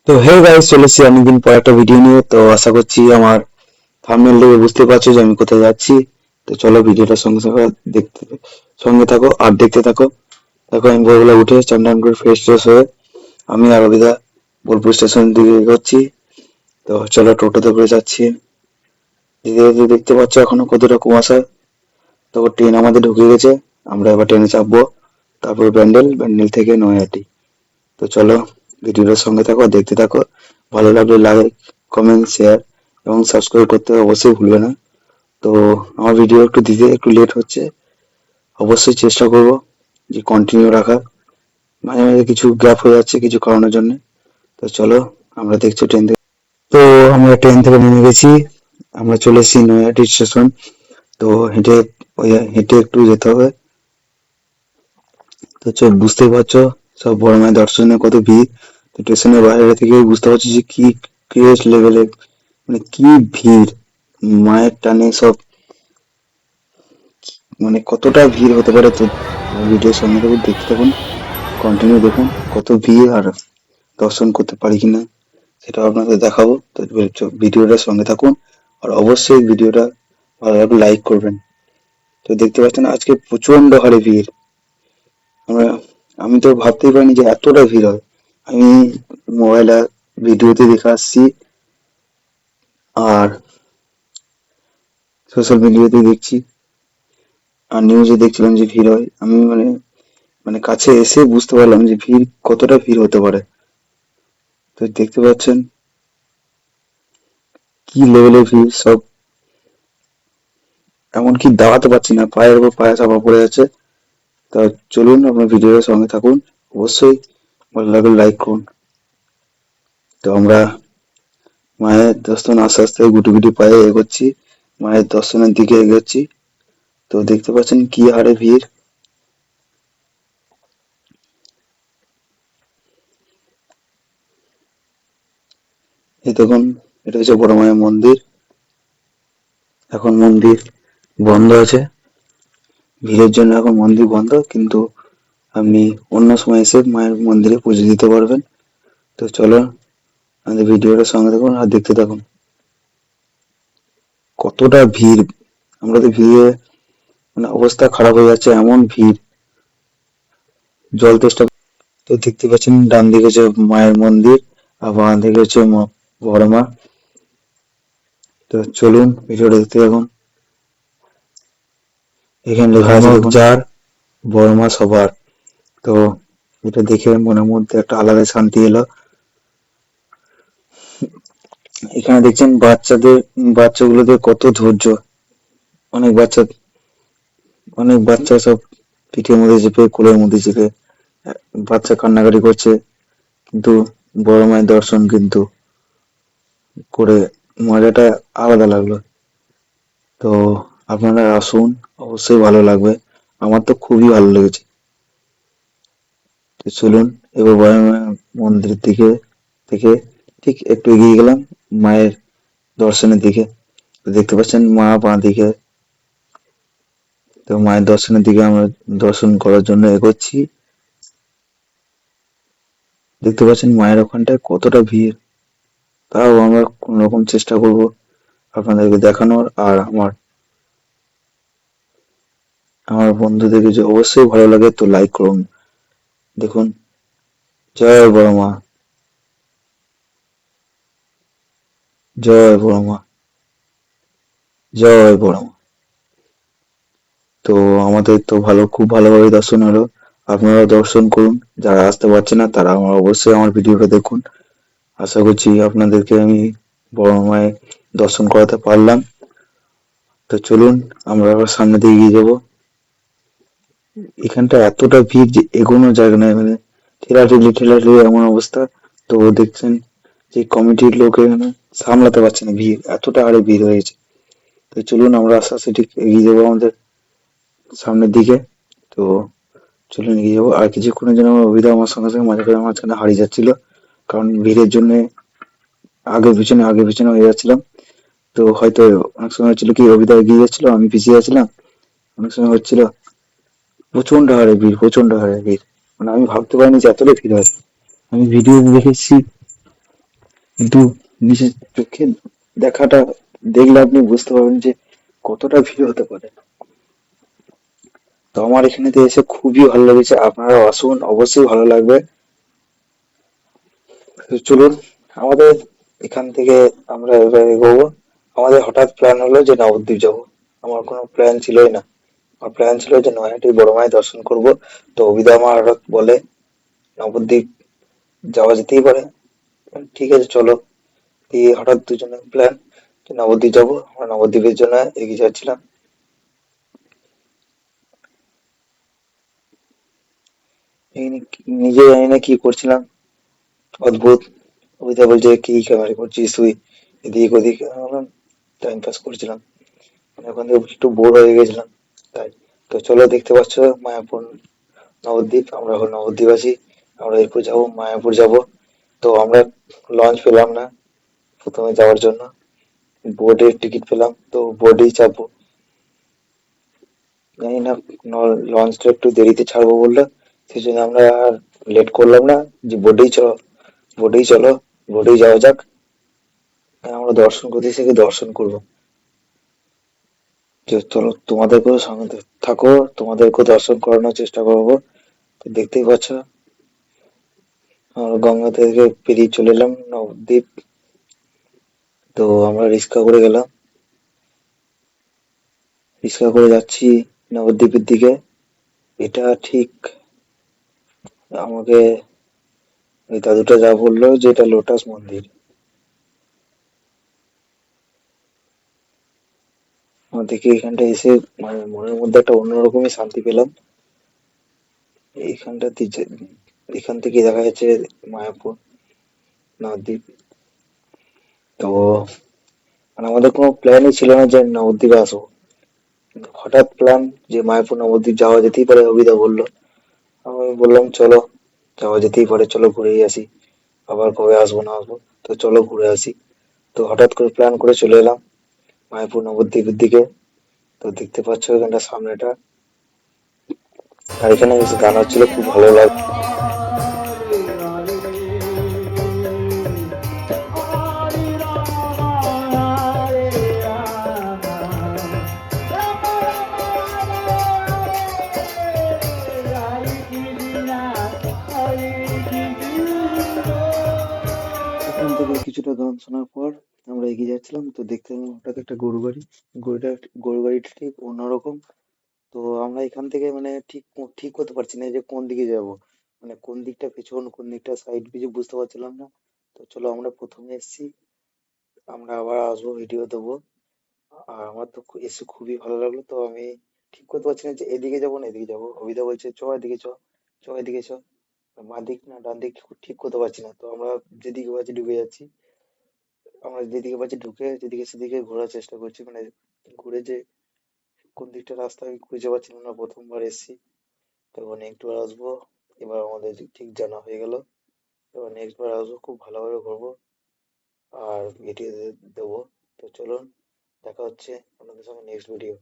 তো hey guys, চলে এসেছি অনেকদিন পর একটা ভিডিও নিয়ে। তো আশা করছি আমার থাম্বনেল দেখে বুঝতে পারছো যে আমি কোথায় যাচ্ছি। তো চলো ভিডিওটার সঙ্গে সঙ্গে দেখতে সঙ্গে থাকো আর দেখতে থাকো। দেখো আমি ভোরবেলা উঠে চান টান করে ফ্রেশ ট্রেশ হয়ে আমি আর অভিদা বোলপুর স্টেশনের দিকে এগোচ্ছি। তো চলো টোটোতে করে যাচ্ছি। ধীরে ধীরে দেখতে পাচ্ছ এখনো কতটা কুয়াশা। তো ট্রেন আমাদের ঢুকে গেছে, আমরা এবার ট্রেনে চাপবো। তারপর ব্যান্ডেল থেকে নৈহাটি। তো চলো ভিডিওটার সঙ্গে থাকো আর দেখতে থাকো। ভালো লাগলে লাইক, কমেন্ট, শেয়ার এবং সাবস্ক্রাইব করতে অবশ্যই ভুলবে না। তো আমার ভিডিও একটু দিতে একটু লেট হচ্ছে, অবশ্যই চেষ্টা করব যে কন্টিনিউ রাখার। মাঝে মাঝে কিছু গ্যাপ হয়ে যাচ্ছে কিছু কারণের জন্য। তো চলো, আমরা দেখছি ট্রেন থেকে। তো আমরা ট্রেন থেকে নেমে গেছি, আমরা চলে এসেছি নৈহাটি স্টেশন। তো হেঁটে একটু যেতে হবে। তো বুঝতেই পারছো সব বড় মায়ের দর্শনে কত ভিড়। তো স্টেশনের বাইরে থেকে বুঝতে পারছি যে কি ক্রেজ লেভেলের, মানে কি ভিড়। মায়ের টানে সব, মানে কতটা ভিড় হতে পারে। তো ভিডিওর সঙ্গে থাকুন, দেখতে থাকুন, কন্টিনিউ দেখুন কত ভিড়, আর দর্শন করতে পারি কিনা সেটা আপনাদের দেখাবো। তো ভিডিওটার সঙ্গে থাকুন আর অবশ্যই ভিডিওটা ভালো লাগলে লাইক করবেন। তো দেখতে পাচ্ছেন আজকে প্রচন্ড হারে ভিড়। আমরা আমি তো ভাবতেই পারিনি যে এতটা ভিড় হয়। আমি মোবাইল আর ভিডিওতে দেখে আসছি, আর সোশ্যাল মিডিয়াতে দেখছি, আর নিউজে দেখছিলাম যে ভিড় হয়। আমি মানে মানে কাছে এসে বুঝতে পারলাম যে ভিড় কতটা ভিড় হতে পারে। তো দেখতে পাচ্ছেন কি লেভেলের ভিড় সব, এমনকি দাঁড়াতে পারছি না, পায়ের উপর পায়ে চাপা পড়ে যাচ্ছে। তা চলুন আপনার ভিডিওর সঙ্গে থাকুন, অবশ্যই ভালো লাগলে লাইক করুন। তো আমরা মায়ের দর্শন আস্তে আস্তে গুটি গুটি পায়ে এগোচ্ছি, মায়ের দর্শনের দিকে এগোচ্ছি। তো দেখতে পাচ্ছেন কি হারে ভিড়। এই দেখুন, এটা হচ্ছে বড় মায়ের মন্দির। এখন মন্দির বন্ধ আছে, ভিড়ের জন্য এখন মন্দির বন্ধ, কিন্তু আপনি অন্য সময় এসে মায়ের মন্দিরে পুজো দিতে পারবেন। তো চলো আমাদের ভিডিওটা সঙ্গে থাকুন আর দেখতে থাকুন কতটা ভিড়। আমরা তো ভিড়ে মানে অবস্থা খারাপ হয়ে যাচ্ছে, এমন ভিড়। জল তেষ্টা। তো দেখতে পাচ্ছেন ডান দিকে হচ্ছে মায়ের মন্দির আর বাঁ দিকে হচ্ছে বড় মা। তো চলুন ভিডিওটা দেখতে থাকুন। এখানে লেখা আছে দেখুন, যার বড় মা সবার। তো এটা দেখে মনের মধ্যে একটা আলাদা শান্তি এলো। এখানে দেখছেন বাচ্চাগুলোদের কত ধৈর্য। অনেক বাচ্চা অনেক বাচ্চা সব পিঠের মধ্যে চেপে, কোলের মধ্যে চেপে বাচ্চা কান্নাকাটি করছে, কিন্তু বড় মায়ের দর্শন কিন্তু করে মজাটা আলাদা লাগলো। তো আপনারা আসুন, অবশ্যই ভালো লাগবে। আমার তো খুবই ভালো লেগেছে। তো চলুন এবার বড় মায়ের মন্দিরের দিকে থেকে ঠিক একটু এগিয়ে গেলাম মায়ের দর্শনের দিকে। তো দেখতে পাচ্ছেন মা বাঁ দিকে। তো মায়ের দর্শনের দিকে আমরা দর্শন করার জন্য এগোচ্ছি। দেখতে পাচ্ছেন মায়ের ওখানটায় কতটা ভিড়। তাও আমরা কোন রকম চেষ্টা করব আপনাদেরকে দেখানোর, আর আমার আমার বন্ধুদেরকে যে অবশ্যই ভালো লাগে তো লাইক করুন। দেখুন, জয় বড় মা, জয় বড় মা, জয় বড় মা। তো আমাদের তো খুব ভালোভাবে দর্শন হলো। আপনারাও দর্শন করুন, যারা আসতে পারছে না তারা অবশ্যই আমার ভিডিওটা দেখুন। আশা করছি আপনাদেরকে আমি বড় মায়ের দর্শন করাতে পারলাম। তো চলুন আমরা আবার সামনের দিকে এগিয়ে যাবো। এখানটা এতটা ভিড় যে এগোনো জায়গা নেই, মানে ঠেলাঠেলি এমন অবস্থা। তো দেখছেন যে কমিটির লোক এখানে সামলাতে পারছে না, ভিড় এতটা হারে ভিড় হয়েছে। তো চলুন আমরা আস্তে আস্তে ঠিক এগিয়ে যাবো আমাদের সামনের দিকে। তো চলুন এগিয়ে যাবো, আর কিছুক্ষণের জন্য আমার অভিধা আমার সঙ্গে সঙ্গে মাঝখানে হারিয়ে যাচ্ছিল, কারণ ভিড়ের জন্য আগে পিছনে হয়ে যাচ্ছিলাম। তো হয়তো অনেক সময় হচ্ছিল কি অভিধা এগিয়ে যাচ্ছিল, আমি পিছিয়ে যাচ্ছিলাম। অনেক সময় হচ্ছিল প্রচন্ড হারে ভিড়, মানে আমি ভাবতে পারিনি যে এতটা ভিড় হয়। আমি ভিডিও দেখেছি, কিন্তু নিজের চোখে দেখাটা দেখলে আপনি বুঝতে পারবেন যে কতটা ভিড় হতে পারে। তো আমার এখানেতে এসে খুবই ভালো লেগেছে, আপনারা আসুন, অবশ্যই ভালো লাগবে। তো চলুন, আমাদের এখান থেকে আমরা এবার এগোবো। আমাদের হঠাৎ প্ল্যান হলো যে নবদ্বীপ যাবো। আমার কোনো প্ল্যান ছিলই না। আমার প্ল্যান ছিল যে নৈহাটি বড় মায়ের দর্শন করব। তো অভিদা আমার হঠাৎ বলে নবদ্বীপ যাওয়া যেতেই পারে। ঠিক আছে চলো। দিয়ে হঠাৎ দুজনের প্ল্যান যে নবদ্বীপ যাবো। আমরা নবদ্বীপের জন্য এগিয়ে যাচ্ছিলাম। এই নিজে জানি না কি করছিলাম, অদ্ভুত। অভিদা বলছে কি ক্যামেরা করছিস তুই, এদিক ওদিক। টাইম পাস করছিলাম, মানে ওখান থেকে একটু বোর হয়ে গেছিলাম তাই। তো চলো, দেখতে পাচ্ছ মায়াপুর নবদ্বীপ, আমরা এখন নবদ্বীপ আছি। আমরা এরপর যাবো মায়াপুর যাব। তো আমরা লঞ্চ পেলাম না প্রথমে যাওয়ার জন্য, বোর্ডের টিকিট পেলাম, তো বোর্ডেই চাপবো। জানি না লঞ্চটা একটু দেরিতে ছাড়বো বললো, সেই জন্য আমরা আর লেট করলাম না, যে বোর্ডেই চলো, বোর্ডেই চলো, বোর্ডেই যাওয়া যাক। আমরা দর্শন করতে এসে দর্শন করবো। যে চলো, তোমাদেরকেও সঙ্গে থাকো, তোমাদেরকেও দর্শন করানোর চেষ্টা করবো। তো দেখতেই পাচ্ছ আমরা গঙ্গা থেকে পেরিয়ে চলে এলাম নবদ্বীপ। তো আমরা রিক্সা করে গেলাম, রিক্সা করে যাচ্ছি নবদ্বীপের দিকে। এটা ঠিক আমাকে ওই দাদুটা যা বললো যে এটা লোটাস মন্দির। আমার দেখি এখানটা এসে মানে মনের মধ্যে একটা অন্যরকমই শান্তি পেলাম। এইখানটাতে এখান থেকে দেখা যাচ্ছে মায়াপুর নবদ্বীপ। তো মানে আমাদের কোনো প্ল্যানই ছিল না যে নবদ্বীপে আসবো, হঠাৎ প্ল্যান যে মায়াপুর নবদ্বীপ যাওয়া যেতেই পারে, অভিদা বললো। আমি বললাম চলো, যাওয়া যেতেই পারে, চলো ঘুরেই আসি, আবার কবে আসবো না আসবো, তো চলো ঘুরে আসি। তো হঠাৎ করে প্ল্যান করে চলে এলাম মায়াপুর নবদ্বীপের দিকে। তো দেখতে পাচ্ছ এখানটা সামনেটা, আর এখানে বেশ গান হচ্ছিল, খুব ভালো লাগে। এখান থেকে কিছুটা গান শোনার পর আমরা এগিয়ে যাচ্ছিলাম, তো দেখতে পেলাম হঠাৎ একটা গরু গাড়ি। গরুটা গরু গাড়িটা ঠিক অন্যরকম। তো আমরা এখান থেকে মানে ঠিক করতে পারছি না যে কোন দিকে যাব, মানে কোন দিকটা পেছন কোন দিকটা সাইড কিছু বুঝতে পারছিলাম না। তো চলো, আমরা প্রথমে এসেছি, আমরা আবার আসবো, ভিডিও দেবো। আর আমার তো এসে খুবই ভালো লাগলো। তো আমি ঠিক করতে পারছি না যে এদিকে যাবো না এদিকে যাবো। অভিদা বলছে চ এদিকে চ, চ এদিকে চ। বাঁ দিক না ডান দিক ঠিক করতে পারছি না। তো আমরা যেদিকে পাচ্ছি ঢুকে যাচ্ছি, আমরা যেদিকে পাচ্ছি ঢুকে যেদিকে সেদিকে ঘোরার চেষ্টা করছি, মানে ঘুরে যে কোন দিকটা রাস্তা আমি খুঁজে পাচ্ছিলাম না, প্রথমবার এসেছি। তো নেক্সট বার আসবো, এবার আমাদের ঠিক জানা হয়ে গেল। এবার নেক্সট বার আসবো, খুব ভালোভাবে ঘুরবো আর ভিডিও দেবো। তো চলুন, দেখা হচ্ছে আপনাদের সঙ্গে নেক্সট ভিডিও।